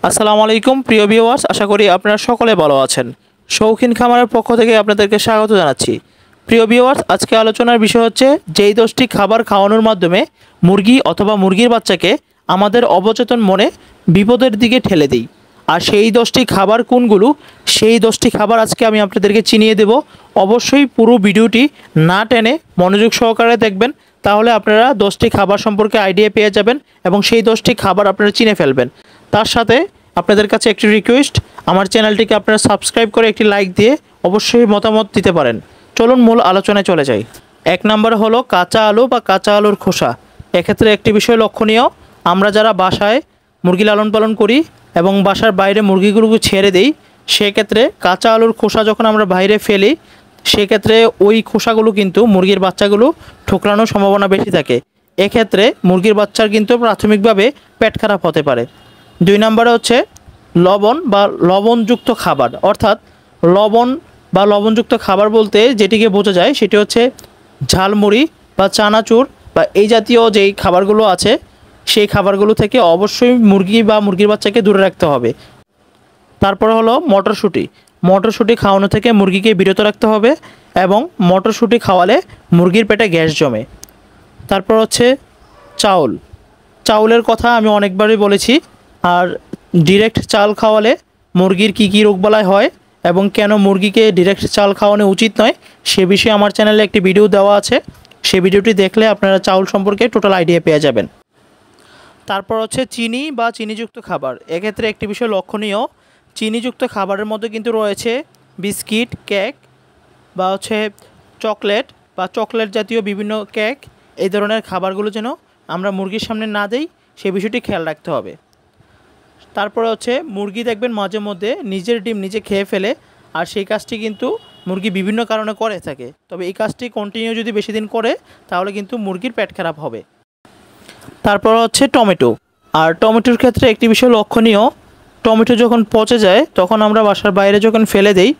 আসসালামু আলাইকুম প্রিয় ভিউয়ার্স, আশা করি আপনারা সকলে ভালো আছেন। শৌখিন খামারের পক্ষ থেকে আপনাদেরকে স্বাগত জানাচ্ছি। প্রিয় ভিউয়ার্স, আজকে আলোচনার বিষয় হচ্ছে যেই 10টি খাবার খাওয়ানোর মাধ্যমে মুরগি অথবা মুরগির বাচ্চাকে আমাদের অবচেতন মনে বিপদের দিকে ঠেলে দিই। আর সেই 10টি খাবার কোনগুলো, সেই 10টি খাবার আজকে আমি আপনাদেরকে চিনিয়ে দেব। অবশ্যই পুরো ভিডিওটি না টেনে মনোযোগ সহকারে দেখবেন, তাহলে আপনারা 10টি খাবার সম্পর্কে আইডিয়া পেয়ে যাবেন এবং সেই 10টি খাবার আপনারা চিনে ফেলবেন। তার সাথে আপনাদের কাছে একটি রিকোয়েস্ট, আমার চ্যানেলটিকে আপনারা সাবস্ক্রাইব করে একটি লাইক দিয়ে অবশ্যই মতামত দিতে পারেন। চলুন মূল আলোচনায় চলে যাই। 1 নম্বর হলো কাঁচা আলু বা কাঁচা আলুর খোসা। এক্ষেত্রে একটি বিষয় লক্ষণীয়, আমরা যারা বাসায় মুরগি লালন পালন করি এবং বাসার বাইরে মুরগিগুলোকে ছেড়ে দেই, সেক্ষেত্রে কাঁচা আলুর খোসা যখন আমরা বাইরে ফেলি, সেক্ষেত্রে ওই খোসাগুলো কিন্তু মুরগির বাচ্চাগুলো ঠোকরানোর সম্ভাবনা বেশি থাকে। এক্ষেত্রে মুরগির বাচ্চার কিন্তু প্রাথমিকভাবে পেট খারাপ হতে পারে। 2 নম্বরে হচ্ছে লবণ বা লবণযুক্ত খাবার, অর্থাৎ লবণ বা লবণযুক্ত খাবার বলতে যেটিকে বোঝা যায় সেটি হচ্ছে ঝালমুড়ি বা চানাচুর বা এই জাতীয় যেই খাবারগুলো আছে, সেই খাবারগুলো থেকে অবশ্যই মুরগি বা মুরগির বাচ্চাকে দূরে রাখতে হবে। তারপরে হলো মটরশুঁটি। মটরশুঁটি খাওয়ানো থেকে মুরগিকে বিরত রাখতে হবে এবং মটরশুঁটি খাওয়ালে মুরগির পেটে গ্যাস জমে। তারপর হচ্ছে চাউল। চাউলের কথা আমি অনেকবারই বলেছি। আর ডিরেক্ট চাল খাওয়ালে মুরগির কী রোগবালাই হয় এবং কেন মুরগিকে ডিরেক্ট চাল খাওয়ানো উচিত নয়, সে বিষয়ে আমার চ্যানেলে একটি ভিডিও দেওয়া আছে। সেই ভিডিওটি দেখলে আপনারা চাউল সম্পর্কে টোটাল আইডিয়া পেয়ে যাবেন। তারপর হচ্ছে চিনি বা চিনিযুক্ত খাবার। এক্ষেত্রে একটি বিষয় লক্ষণীয়, চিনিযুক্ত খাবারের মধ্যে কিন্তু রয়েছে বিস্কিট, কেক বা হচ্ছে চকলেট বা চকলেট জাতীয় বিভিন্ন কেক। এই ধরনের খাবারগুলো যেন আমরা মুরগির সামনে না দেই, সেই বিষয়টি খেয়াল রাখতে হবে। তারপরে হচ্ছে মুরগি দেখবেন মাঝে মধ্যে নিজের ডিম নিজে খেয়ে ফেলে, আর সেই কাজটি কিন্তু মুরগি বিভিন্ন কারণে করে থাকে। তবে এই কাজটি কন্টিনিউ যদি বেশি দিন করে, তাহলে কিন্তু মুরগির পেট খারাপ হবে। তারপর হচ্ছে টমেটো। আর টমেটোর ক্ষেত্রে একটি বিষয় লক্ষণীয়, টমেটো যখন পচে যায় তখন আমরা বাসার বাইরে যখন ফেলে দেই,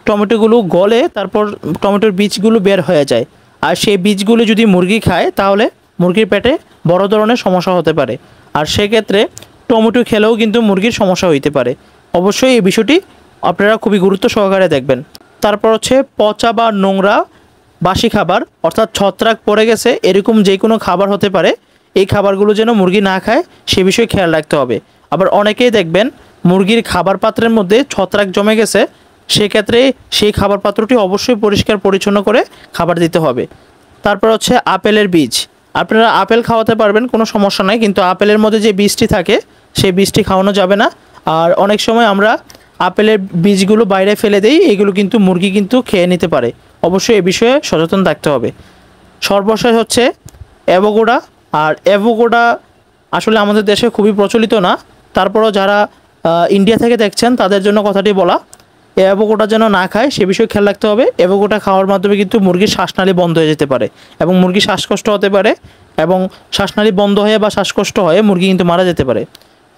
টমেটোগুলো গলে তারপর টমেটোর বীজগুলো বের হয়ে যায়। আর সেই বীজগুলো যদি মুরগি খায়, তাহলে মুরগির পেটে বড় ধরনের সমস্যা হতে পারে। আর সেক্ষেত্রে টমেটো খেলেও কিন্তু মুরগির সমস্যা হইতে পারে। অবশ্যই এই বিষয়টি আপনারা খুবই গুরুত্ব সহকারে দেখবেন। তারপর হচ্ছে পচা বা নোংরা বাসি খাবার, অর্থাৎ ছত্রাক পড়ে গেছে এরকম যে কোনো খাবার হতে পারে। এই খাবারগুলো যেন মুরগি না খায়, সে বিষয়ে খেয়াল রাখতে হবে। আবার অনেকেই দেখবেন মুরগির খাবার পাত্রের মধ্যে ছত্রাক জমে গেছে, সেক্ষেত্রে সেই খাবার পাত্রটি অবশ্যই পরিষ্কার পরিচ্ছন্ন করে খাবার দিতে হবে। তারপর হচ্ছে আপেলের বীজ। আপনারা আপেল খাওয়াতে পারবেন, কোনো সমস্যা নাই, কিন্তু আপেলের মধ্যে যে বীজটি থাকে সেই বীজটি খাওয়ানো যাবে না। আর অনেক সময় আমরা আপেলের বীজগুলো বাইরে ফেলে দেই, এগুলো কিন্তু মুরগি কিন্তু খেয়ে নিতে পারে। অবশ্যই এ বিষয়ে সচেতন থাকতে হবে। সর্বশেষ হচ্ছে অ্যাভোকাডো। আর অ্যাভোকাডো আসলে আমাদের দেশে খুবই প্রচলিত না, তারপরও যারা ইন্ডিয়া থেকে দেখছেন তাদের জন্য কথাটি বলা, অ্যাভোকাডো যেন না খায় সে বিষয়ে খেয়াল রাখতে হবে। অ্যাভোকাডো খাওয়ার মাধ্যমে কিন্তু মুরগির শ্বাসনালী বন্ধ হয়ে যেতে পারে এবং মুরগির শ্বাসকষ্ট হতে পারে, এবং শ্বাসনালী বন্ধ হয়ে বা শ্বাসকষ্ট হয়ে মুরগি কিন্তু মারা যেতে পারে।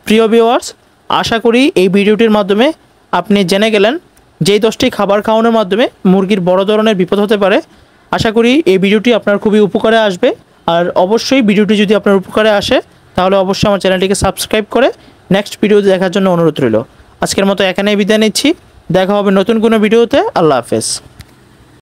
প্রিয় ভিউয়ার্স, আশা করি এই ভিডিওটির মাধ্যমে আপনি জেনে গেলেন যেই 10টি খাবার খাওয়ানোর মাধ্যমে মুরগির বড় ধরনের বিপদ হতে পারে। আশা করি এই ভিডিওটি আপনার খুবই উপকারে আসবে। আর অবশ্যই ভিডিওটি যদি আপনার উপকারে আসে, তাহলে অবশ্যই আমার চ্যানেলটিকে সাবস্ক্রাইব করে নেক্সট ভিডিও দেখার জন্য অনুরোধ রইল। আজকের মতো এখানেই বিদায় নিচ্ছি। দেখা হবে নতুন কোনো ভিডিওতে। আল্লাহ হাফেজ।